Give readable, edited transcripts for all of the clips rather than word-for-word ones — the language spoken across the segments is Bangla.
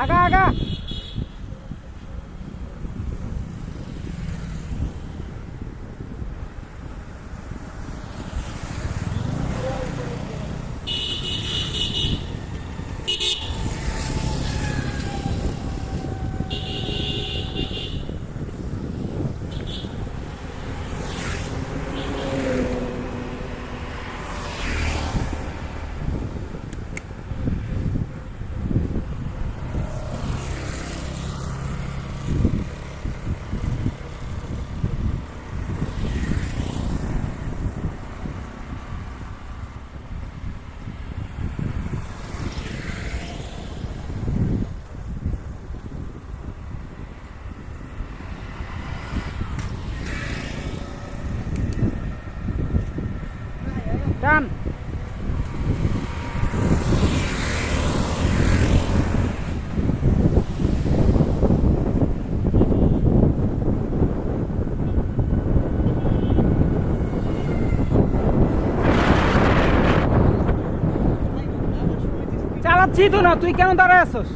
আগা আগা টান চালাচ্ছি তো না, তুই কেন দাঁড়ায় আছস?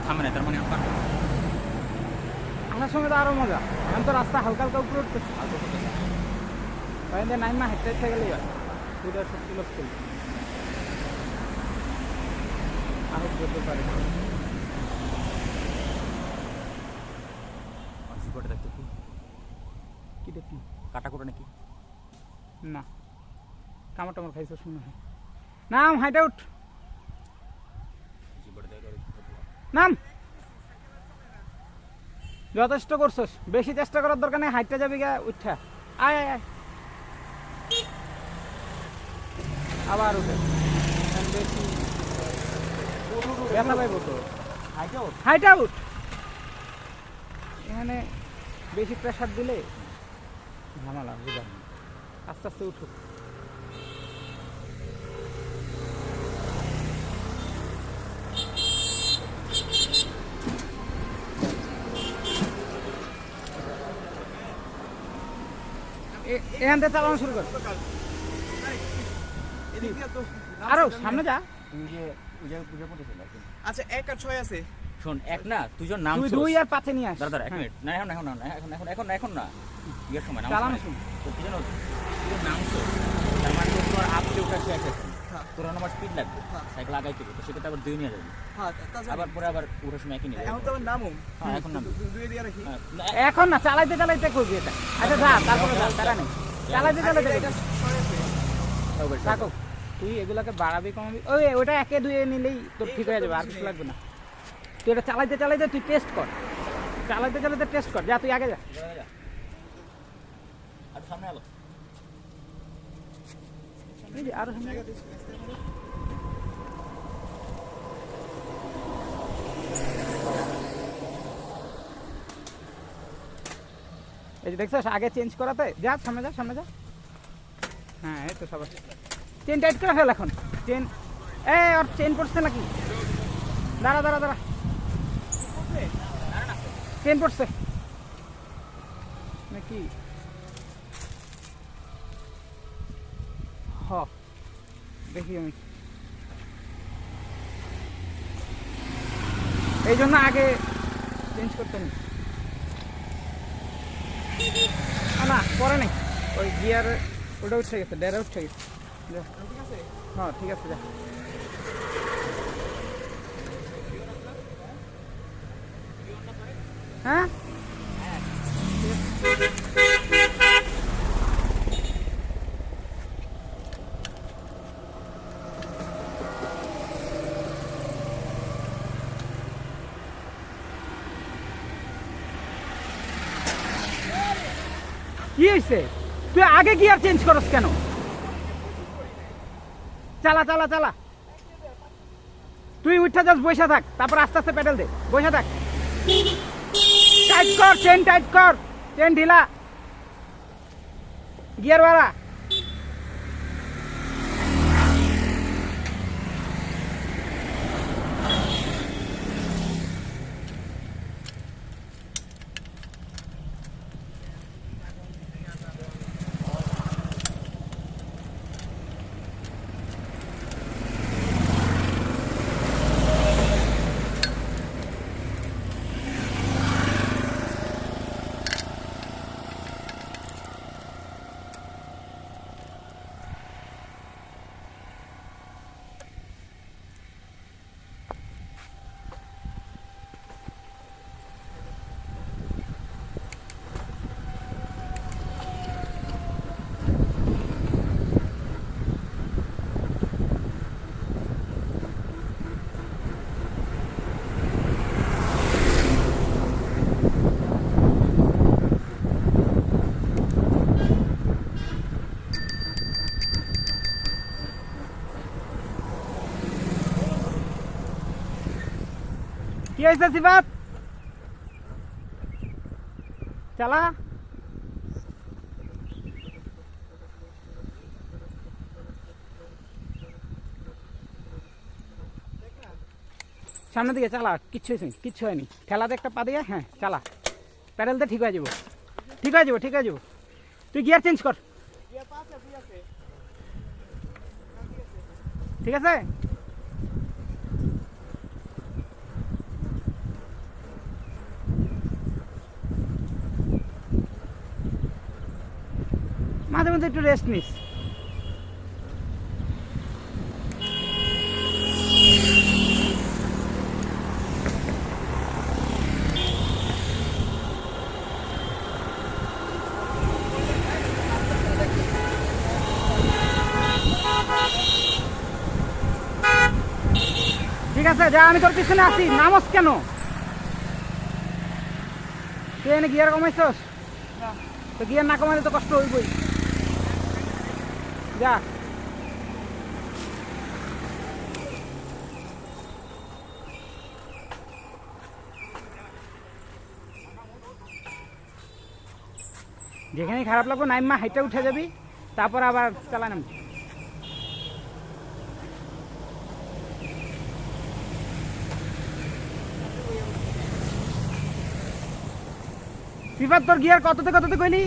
থামে না, তার মানে আমার সঙ্গে তো আরো মজা। এখন তো রাস্তা হালকা হালকা উপরে উঠতেছে, নাইমা হেঁটে হেঁটে গেলেই হয়। 270 কিলো স্কুল আরো যেতে পারে। কি দেখি কাটা করে নাকি? না, কামড় টামড় খাইছে শুনে হয়। নাম হাইট আউট, নাম। যথেষ্ট করছস, বেশি চেষ্টা করার দরকার নেই। হাইটটা যাবি গা, উঠা আয় আয় আয়, আবার উঠে। বেশি ব্যথা পাইব তো। হাইট আউট, এখানে বেশি প্রেশার দিলে ঝামেলা বুঝা। আস্তে আস্তে উঠুক। এখান থেকে চালানো শুরু কর। আরো সামনে যা। আচ্ছা 1 আর 6 আছে। শোন, এক না তুই যখন নাম 2 আর 5 নিয়ে আস। দাদা এক মিনিট, না এখন এখন না এখন এখন এখন এখন না, ইয়ের সময় চালানো শুরু। তো তুই জানো তুই নামছো, তার মানে তোর আপডে ওটা শেষ আছে, তোর আমার স্পিড লাগবে, সাইকেল আগাইতে হবে, তো সেক্ষেত্রে আবার 2 নিয়ে যাবি। হ্যাঁ, আবার পরে আবার ওঠার সময় একই নিয়ে এখন তো আমার নামও। হ্যাঁ এখন নাম 2 দিয়ে রাখি। এখন না, চালাইতে চালাইতে করবি এটা। আচ্ছা যা, তারপরে যা, তারা নেই। চালাইতে চালাইতে এটা 6 আছে। থাকো। তুই এগুলাকে বাড়াবি কমাবি, ওই ওটা 1 2 নিলেই তোর ঠিক হয়ে যাবে, আর কিছু লাগবে না। তুই এটা চালাইতে চালাইতে তুই টেস্ট কর, চালাইতে চালাইতে টেস্ট কর। যা তুই আগে যা। আর সামনে আলো এই যে আরো সামনে। এই যে দেখছো আগে চেঞ্জ করাতে, যা সামনে যা সামনে যা। হ্যাঁ এই তো সবাই চেন টাইট করে ফেল এখন। চেন ওর চেন পড়ছে নাকি? দাঁড়া দাঁড়া দাঁড়া, চেন পড়ছে নাকি? হ দেখি আমি, এই জন্য আগে চেঞ্জ করতে নি। না পরে নেই, ওই গিয়ার ওটা উঠে গেছে, ডেরা উঠে গেছে। হ্যাঁ ঠিক আছে যা। হ্যাঁ কি হয়েছে? তুই আগে গিয়ার চেঞ্জ করস কেন? চালা চালা চালা, তুই উঠা যাস, বসে থাক, তারপর আস্তে আস্তে পেডেল দে, বসে থাক। টাইট কর, চেন টাইট কর, চেন ঢিলা, গিয়ার বাড়া। কি হয়েছে সিফাত? চালা। সামনের দিকে চালা, কিচ্ছু হয়েছে, কিচ্ছু হয়নি। ঠেলাতে একটা পা দিয়ে, হ্যাঁ চালা, প্যাডেলতে ঠিক হয়ে যাবো, ঠিক হয়ে যাবো, ঠিক হয়ে যাবো। তুই গিয়ার চেঞ্জ কর, ঠিক আছে? মাঝে মধ্যে একটু রেস্ট নিস। ঠিক আছে যা, আমি তোর পিছনে আছি, নামস কেন? তুই এনে গিয়ার কমাইছস? তো গিয়ার না কমাইলে তো কষ্ট হইবই, যা। যেখানে খারাপ লাগবে নাইমা হাইটটা উঠে যাবি, তারপর আবার চালা নাম। সিফাত তোর গিয়ার কততে কততে কইলি?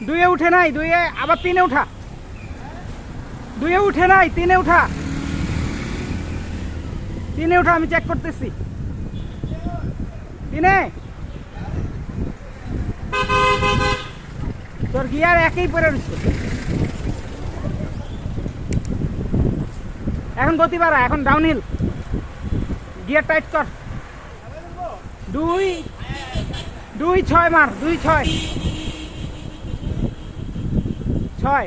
দুইয়ে উঠে নাই, দুইয়ে আবার তিনে উঠা, দুইয়ে উঠে নাই, তিনে উঠা, তিনে উঠা, আমি চেক করতেছি। তিনে তোর গিয়ার একই পরে রয়েছে। এখন গতি বাড়া, এখন ডাউনহিল, গিয়ার টাইট কর। 2-6 মার, 2-6 6।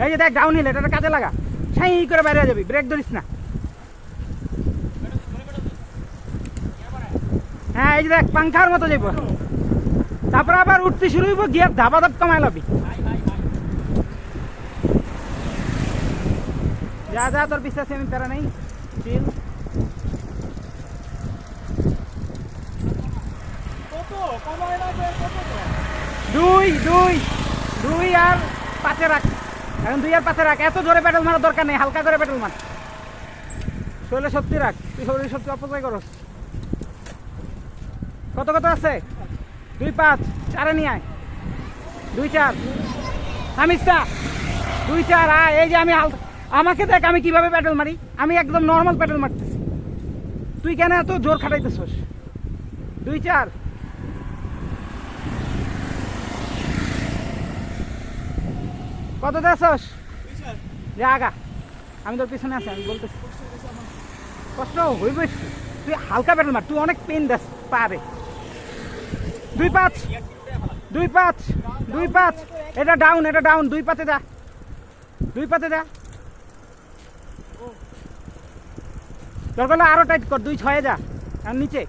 এই যে দেখ ডাউনহিল, এটা কাজে লাগা, সাই করে বাইরে যাবি, ব্রেক ধরিস না। হ্যাঁ এই যে দেখ পাংখার মতো যাইব, তারপর আবার উঠতে শুরু হইব, গিয়ার ধাপা ধাপ কমাই লাবি। যা যা, তোর বিশ্বাস আমি প্যারা নেই, চিল। কত কমায় লাগবে, কত দুই দুই দুই আর 5-এ রাখ, এখন 2 আর 5-এ রাখ, এত জোরে প্যাডেল মারার দরকার নেই, হালকা করে প্যাডেল মার, শরীরে শক্তি রাখ, তুই শরীরে শক্তি অপচয় করস। কত কত আছে? 2 5, 4-এ নিয়ে আয়, 2 4, থামিস না, 2 4 আয়। এই যে আমি আমাকে দেখ আমি কিভাবে প্যাডেল মারি, আমি একদম নর্মাল প্যাডেল মারতেছি, তুই কেন এত জোর খাটাইতেছস? 2 4, কত দেছস? যা আগা, আমি তোর পিছনে আছি, আমি বলতেছি কষ্ট হইবে, তুই হালকা প্যাডেল মার, তুই অনেক পেন দেস পারে। 2 5, 2 5, 2 5, এটা ডাউন, এটা ডাউন, 2 5-এ যা, 2 5-এ যা, দরকার হলে আরো টাইট কর, 2 6-এ যা, আর নিচে,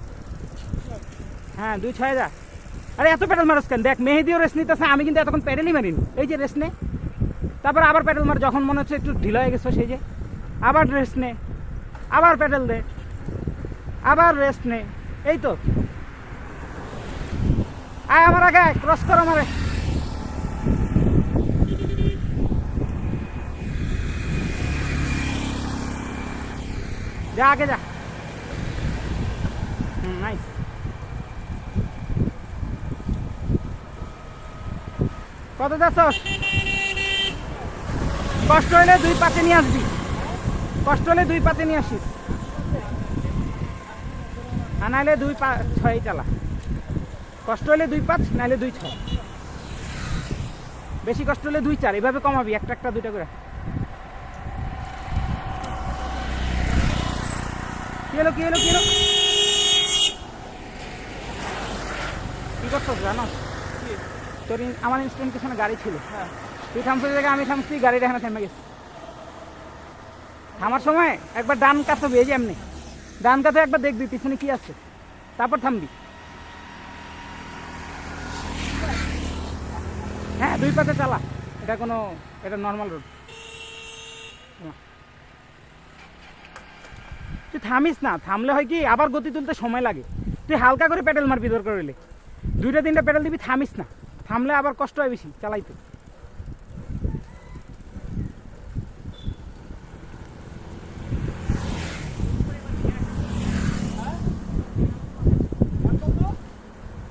হ্যাঁ 2 6-এ যা। আরে এত প্যাডেল মারস কেন? দেখ মেহেদিও রেস্ট নিতেছে, আমি কিন্তু এতক্ষণ প্যাডেলই মারিনি, এই যে রেস্ট নে, তারপর আবার প্যাডেল মার, যখন মনে হচ্ছে একটু ঢিলা হয়ে গেছে সেই যে আবার রেস্ট নে, আবার প্যাডেল দে, আবার রেস্ট নে, এই তো। আয় আমার আগে, ক্রস কর আমারে, যা আগে যা, নাইস। কত যাচ্ছস? কষ্ট হলে 2 5-এ নিয়ে আসবি, কষ্ট হলে 2 5-এ নিয়ে আসিস, আর নাহলে 2 6-এই চালা, কষ্ট হলে 2 5, নাহলে 2 6, বেশি কষ্ট হলে 2 4, এভাবে কমাবি, একটা একটা 2টা করে। কি হলো কি হলো কি হলো, কি করছো জানো? তোর আমার ইনস্ট্যান্ট পিছনে গাড়ি ছিল, তুই থামছিস জায়গায় আমি থামছি, গাড়িটা এখানে থেমে গেছে। থামার সময় একবার ডান কাছে হবে, এই যে এমনি ডান কাছে একবার দেখবি পিছনে কি আছে, তারপর থামবি। হ্যাঁ 2 5-এ চালা, এটা কোনো, এটা নর্মাল রোড। তুই থামিস না, থামলে হয় কি আবার গতি তুলতে সময় লাগে, তুই হালকা করে প্যাডেল মারবি, দরকার হইলে 2টা 3টা প্যাডেল দিবি, থামিস না, থামলে আবার কষ্ট হয় বেশি চালাইতে।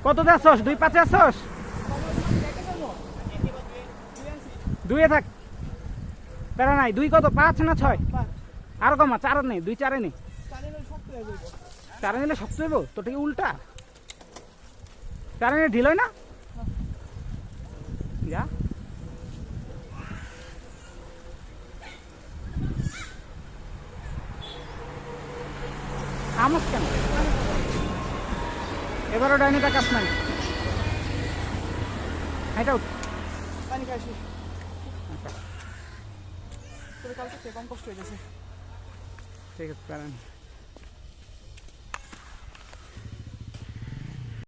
কত যাচ্ছস? 2 5-এ আসছস? 2-এ থাক, প্যারা নাই। 2 কত, 5 না 6? আরো কমা, 4 নেই, 2 4-এ নেই, 4-এ নিলে শক্ত হইব, তোর থেকে উল্টা, 4-এ নিলে ঢিল হয় না, যা। থামস কেন? এবারও ডাইনিটা কাজ নাই, এটা উঠ, পানি খাইছি, তোর কালকে কম কষ্ট হয়ে গেছে। ঠিক আছে,